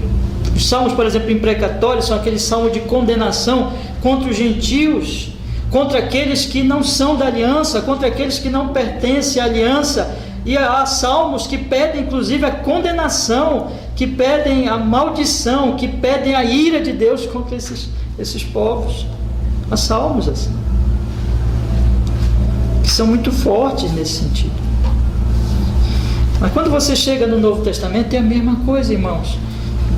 os salmos, por exemplo, imprecatórios, são aqueles salmos de condenação contra os gentios, contra aqueles que não são da aliança, contra aqueles que não pertencem à aliança. E há salmos que pedem inclusive a condenação, que pedem a maldição, que pedem a ira de Deus contra esses povos. Há salmos assim, que são muito fortes nesse sentido. Mas quando você chega no Novo Testamento, é a mesma coisa, irmãos.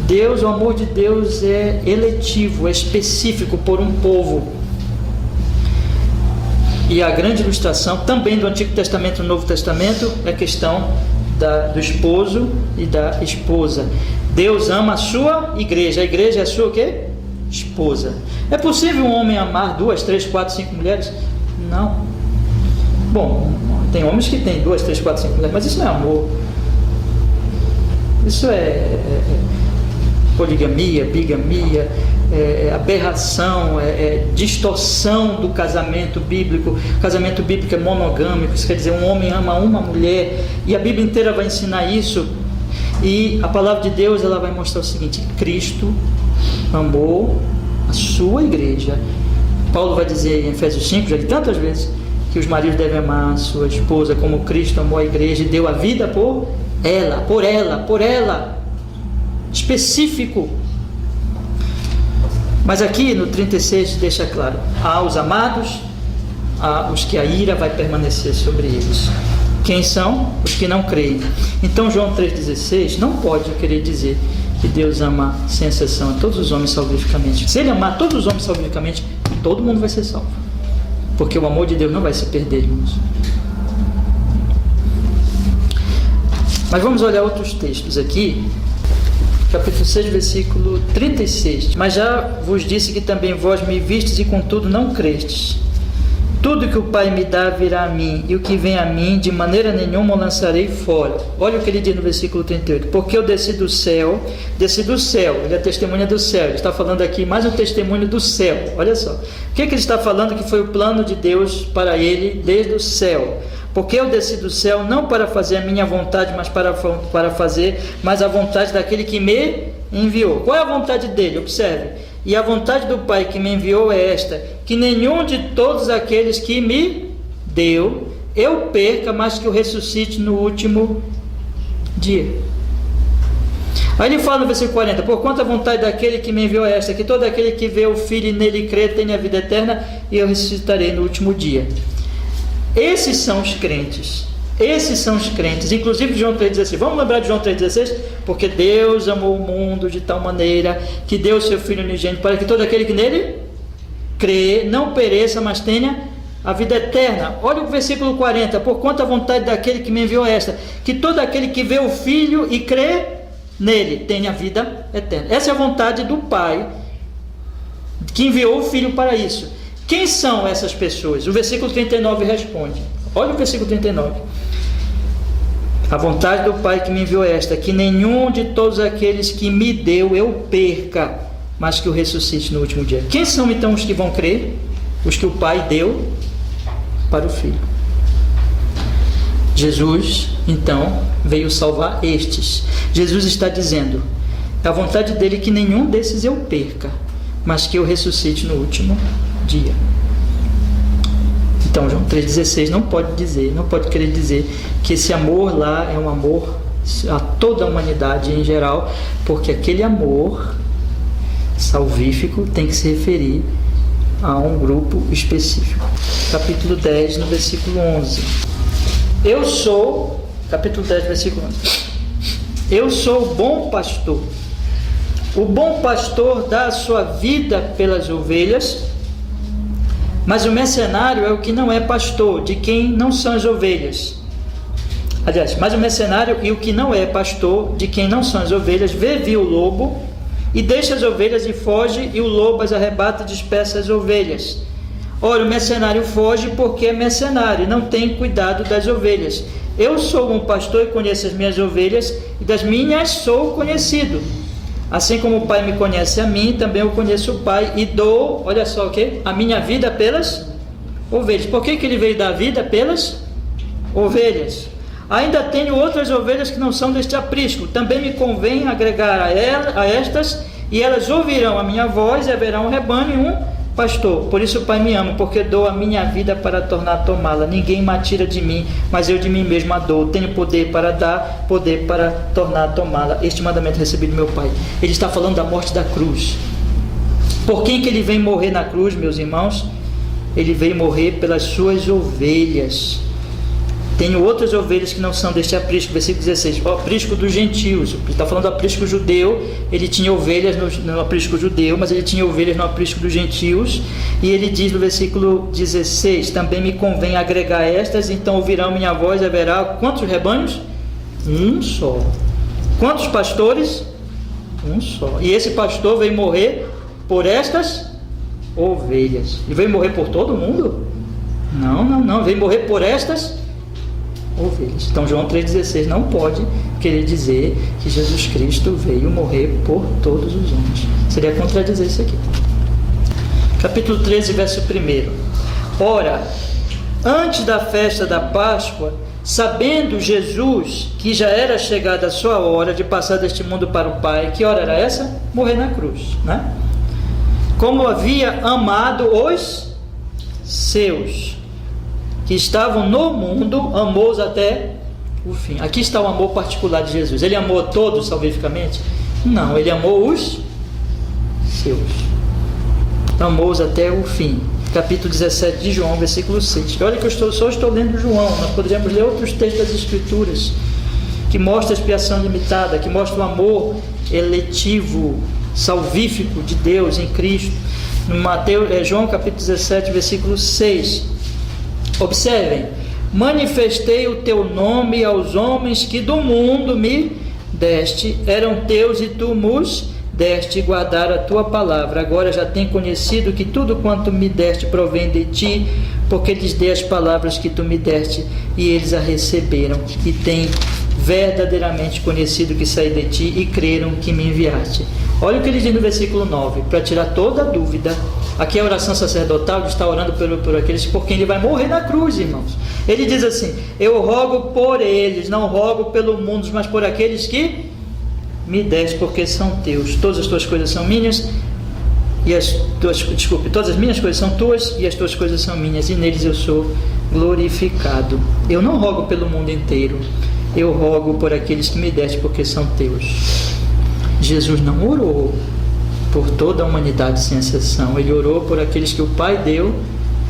O amor de Deus é eletivo, é específico por um povo. E a grande ilustração também do Antigo Testamento e do Novo Testamento é a questão do esposo e da esposa. Deus ama a sua igreja. A igreja é a sua o quê? Esposa. É possível um homem amar 2, 3, 4, 5 mulheres? Não. Bom, tem homens que têm 2, 3, 4, 5 mulheres, mas isso não é amor. Isso é poligamia, bigamia, aberração, distorção do casamento bíblico. O casamento bíblico é monogâmico, isso quer dizer, um homem ama uma mulher, e a Bíblia inteira vai ensinar isso. E a palavra de Deus, ela vai mostrar o seguinte: Cristo amou a sua igreja. Paulo vai dizer em Efésios 5, já li tantas vezes, que os maridos devem amar a sua esposa como Cristo amou a igreja e deu a vida por ela. Específico. Mas aqui no 36 deixa claro: há os amados, há os que a ira vai permanecer sobre eles. Quem são? Os que não creem. Então João 3,16 não pode querer dizer que Deus ama sem exceção a todos os homens salvificamente. Se Ele amar todos os homens salvificamente, todo mundo vai ser salvo, porque o amor de Deus não vai se perder, irmãos. Mas vamos olhar outros textos aqui. Capítulo 6, versículo 36. Mas já vos disse que também vós me vistes e contudo não crestes. Tudo que o Pai me dá virá a mim, e o que vem a mim de maneira nenhuma o lançarei fora. Olha o que ele diz no versículo 38. Porque eu desci do céu, ele é testemunha do céu. Ele está falando aqui mais um testemunho do céu. Olha só, o que ele está falando? Que foi o plano de Deus para ele desde o céu. Porque eu desci do céu não para fazer a minha vontade, mas para fazer mais a vontade daquele que me enviou. Qual é a vontade dele? Observe. E a vontade do Pai que me enviou é esta: que nenhum de todos aqueles que me deu eu perca, mas que o ressuscite no último dia. Aí ele fala no versículo 40: porquanto a vontade daquele que me enviou é esta, que todo aquele que vê o Filho e nele crê tenha a vida eterna, e eu ressuscitarei no último dia. Esses são os crentes. Inclusive João 3,16. Vamos lembrar de João 3,16? Porque Deus amou o mundo de tal maneira que deu o seu Filho unigênito, para que todo aquele que nele crê não pereça, mas tenha a vida eterna. Olha o versículo 40. Porquanto a vontade daquele que me enviou é esta, que todo aquele que vê o Filho e crê nele tenha a vida eterna. Essa é a vontade do Pai, que enviou o Filho para isso. Quem são essas pessoas? O versículo 39 responde. Olha o versículo 39. A vontade do Pai que me enviou é esta, que nenhum de todos aqueles que me deu eu perca, mas que o ressuscite no último dia. Quem são então os que vão crer? Os que o Pai deu para o Filho. Jesus, então, veio salvar estes. Jesus está dizendo: é a vontade dele que nenhum desses eu perca, mas que eu ressuscite no último dia. Então João 3,16 não pode querer dizer que esse amor lá é um amor a toda a humanidade em geral, porque aquele amor salvífico tem que se referir a um grupo específico. Capítulo 10, no versículo 11. Capítulo 10, versículo 11. Eu sou o bom pastor. O bom pastor dá a sua vida pelas ovelhas, mas o mercenário é o que não é pastor, de quem não são as ovelhas. Aliás, mas o mercenário e o que não é pastor, de quem não são as ovelhas, vê o lobo e deixa as ovelhas e foge, e o lobo as arrebata e dispersa as ovelhas. Ora, o mercenário foge porque é mercenário e não tem cuidado das ovelhas. Eu sou um pastor e conheço as minhas ovelhas, e das minhas sou conhecido. Assim como o Pai me conhece a mim, também eu conheço o Pai e dou, olha só o que? A minha vida pelas ovelhas. Por que ele veio dar vida? Pelas ovelhas. Ainda tenho outras ovelhas que não são deste aprisco. Também me convém agregar a estas, e elas ouvirão a minha voz, e haverá um rebanho e um pastor. Por isso o Pai me ama, porque dou a minha vida para tornar a tomá-la. Ninguém me tira de mim, mas eu de mim mesmo a dou. Tenho poder para dar, poder para tornar a tomá-la. Este mandamento recebi do meu Pai. Ele está falando da morte da cruz. Por quem que ele vem morrer na cruz, meus irmãos? Ele veio morrer pelas suas ovelhas. tenho outras ovelhas que não são deste aprisco. Versículo 16, o aprisco dos gentios. Ele está falando do aprisco judeu. Ele tinha ovelhas no aprisco judeu, mas ele tinha ovelhas no aprisco dos gentios. E ele diz no versículo 16, também me convém agregar estas, então ouvirão minha voz e haverá quantos rebanhos? Um só. Quantos pastores? Um só. E esse pastor veio morrer por estas ovelhas. E veio morrer por todo mundo? Não. Veio morrer por estas ovelhas. Então João 3,16 não pode querer dizer que Jesus Cristo veio morrer por todos os homens. Seria contradizer isso aqui. Capítulo 13, verso 1. Ora, antes da festa da Páscoa, sabendo Jesus que já era chegada a sua hora de passar deste mundo para o Pai, que hora era essa? Morrer na cruz, né? Como havia amado os seus que estavam no mundo, amou-os até o fim. Aqui está o amor particular de Jesus. Ele amou a todos salvificamente? Não, ele amou os seus. Amou-os até o fim. Capítulo 17 de João, versículo 6. Olha que eu só estou lendo João. Nós poderíamos ler outros textos das Escrituras que mostram a expiação limitada, que mostram o amor eletivo, salvífico de Deus em Cristo. No João capítulo 17, versículo 6. Observem: manifestei o teu nome aos homens que do mundo me deste, eram teus e tu nos deste guardar a tua palavra. Agora já tenho conhecido que tudo quanto me deste provém de ti, porque lhes dei as palavras que tu me deste e eles a receberam e têm verdadeiramente conhecido que saí de ti e creram que me enviaste. Olha o que ele diz no versículo 9, para tirar toda a dúvida. Aqui é a oração sacerdotal, ele está orando por aqueles por quem ele vai morrer na cruz, irmãos. Ele diz assim: eu rogo por eles, não rogo pelo mundo, mas por aqueles que me deste, porque são teus. Todas as tuas coisas são minhas, e todas as minhas coisas são tuas, e as tuas coisas são minhas, e neles eu sou glorificado. Eu não rogo pelo mundo inteiro, eu rogo por aqueles que me deste, porque são teus. Jesus não orou por toda a humanidade sem exceção, ele orou por aqueles que o Pai deu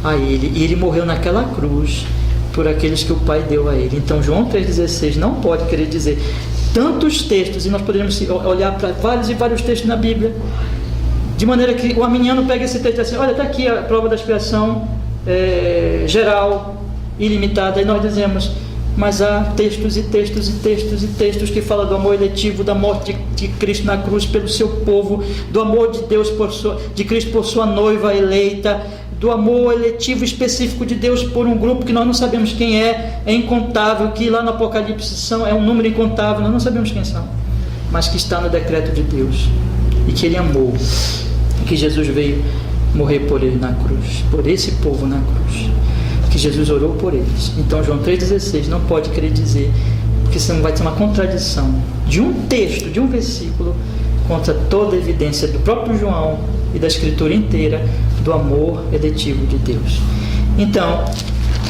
a ele, e ele morreu naquela cruz por aqueles que o Pai deu a ele. Então João 3,16 não pode querer dizer tantos textos, e nós poderíamos olhar para vários e vários textos na Bíblia, de maneira que o arminiano pega esse texto assim: olha, está aqui a prova da expiação geral, ilimitada, e nós dizemos: mas há textos e textos e textos e textos que falam do amor eletivo, da morte de Cristo na cruz pelo seu povo, do amor de Deus de Cristo por sua noiva eleita, do amor eletivo específico de Deus por um grupo que nós não sabemos quem é incontável, que lá no Apocalipse é um número incontável, nós não sabemos quem são, mas que está no decreto de Deus, e que ele amou, e que Jesus veio morrer por ele na cruz, por esse povo na cruz, que Jesus orou por eles. Então João 3,16 não pode querer dizer, porque senão vai ter uma contradição de um texto, de um versículo, contra toda a evidência do próprio João e da Escritura inteira do amor eletivo de Deus. Então,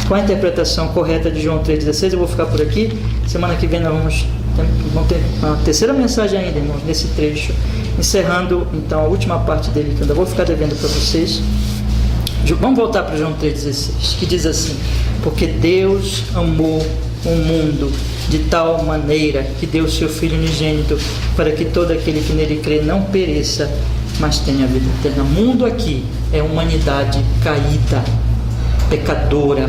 com a interpretação correta de João 3,16, eu vou ficar por aqui. Semana que vem nós vamos ter uma terceira mensagem ainda, irmãos, nesse trecho, encerrando então a última parte dele, que eu ainda vou ficar devendo para vocês. Vamos voltar para João 3,16, que diz assim: porque Deus amou o mundo de tal maneira que deu o seu Filho unigênito, para que todo aquele que nele crê não pereça, mas tenha vida eterna. O mundo aqui é humanidade caída, pecadora,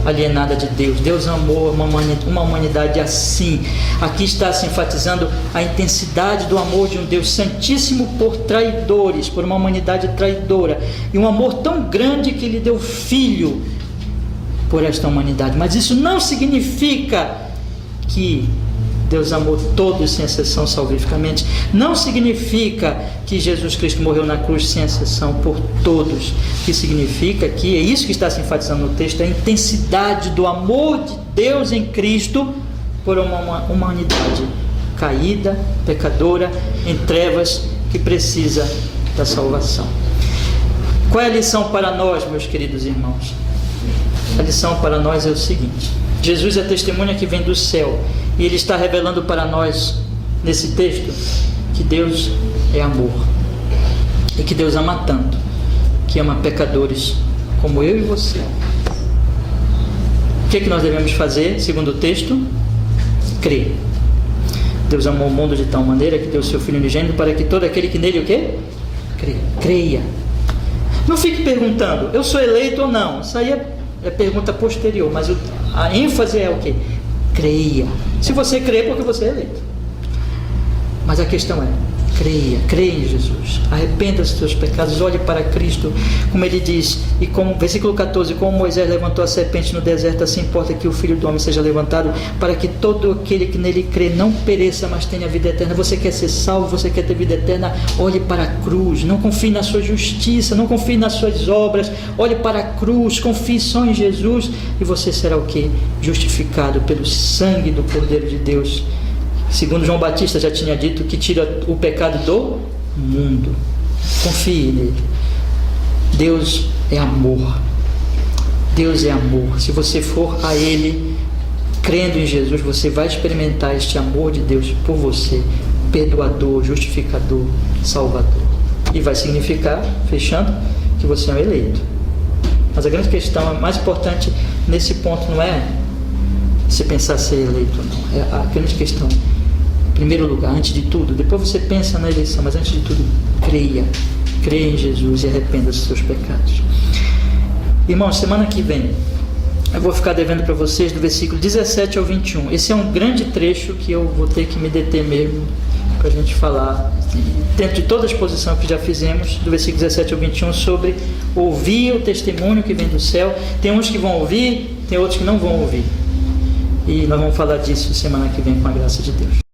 alienada de Deus. Deus amou uma humanidade assim. Aqui está se enfatizando a intensidade do amor de um Deus santíssimo por traidores, por uma humanidade traidora, e um amor tão grande que ele deu Filho por esta humanidade. Mas isso não significa que Deus amou todos sem exceção salvificamente. Não significa que Jesus Cristo morreu na cruz sem exceção por todos. O que significa que é isso que está se enfatizando no texto: a intensidade do amor de Deus em Cristo por uma humanidade caída, pecadora, em trevas, que precisa da salvação. Qual é a lição para nós, meus queridos irmãos? A lição para nós é o seguinte: Jesus é a testemunha que vem do céu, e ele está revelando para nós nesse texto que Deus é amor, e que Deus ama tanto, que ama pecadores como eu e você, O que nós devemos fazer, segundo o texto? Crer. Deus amou o mundo de tal maneira que deu o seu Filho unigênito para que todo aquele que nele o quê? Creia. Não fique perguntando, eu sou eleito ou não. Isso aí é pergunta posterior, mas a ênfase é o quê? Creia. Se você crê, é porque você é eleito. Mas a questão é, creia em Jesus, arrependa dos seus pecados, olhe para Cristo, como ele diz, e como, versículo 14, como Moisés levantou a serpente no deserto, assim importa que o Filho do Homem seja levantado, para que todo aquele que nele crê não pereça, mas tenha vida eterna. Você quer ser salvo, você quer ter vida eterna, olhe para a cruz, não confie na sua justiça, não confie nas suas obras, olhe para a cruz, confie só em Jesus, e você será o quê? Justificado pelo sangue do Cordeiro de Deus, segundo João Batista já tinha dito, que tira o pecado do mundo. Confie nele. Deus é amor. Deus é amor. Se você for a Ele, crendo em Jesus, você vai experimentar este amor de Deus por você, perdoador, justificador, salvador. E vai significar, fechando, que você é um eleito. Mas a grande questão, a mais importante nesse ponto, não é você pensar ser eleito ou não. É a grande questão, em primeiro lugar, antes de tudo, depois você pensa na eleição, mas antes de tudo, creia em Jesus e arrependa dos seus pecados. Irmãos, semana que vem eu vou ficar devendo para vocês do versículo 17 ao 21. Esse é um grande trecho que eu vou ter que me deter mesmo para a gente falar, dentro de toda a exposição que já fizemos, do versículo 17 ao 21, sobre ouvir o testemunho que vem do céu. Tem uns que vão ouvir, tem outros que não vão ouvir. E nós vamos falar disso semana que vem, com a graça de Deus.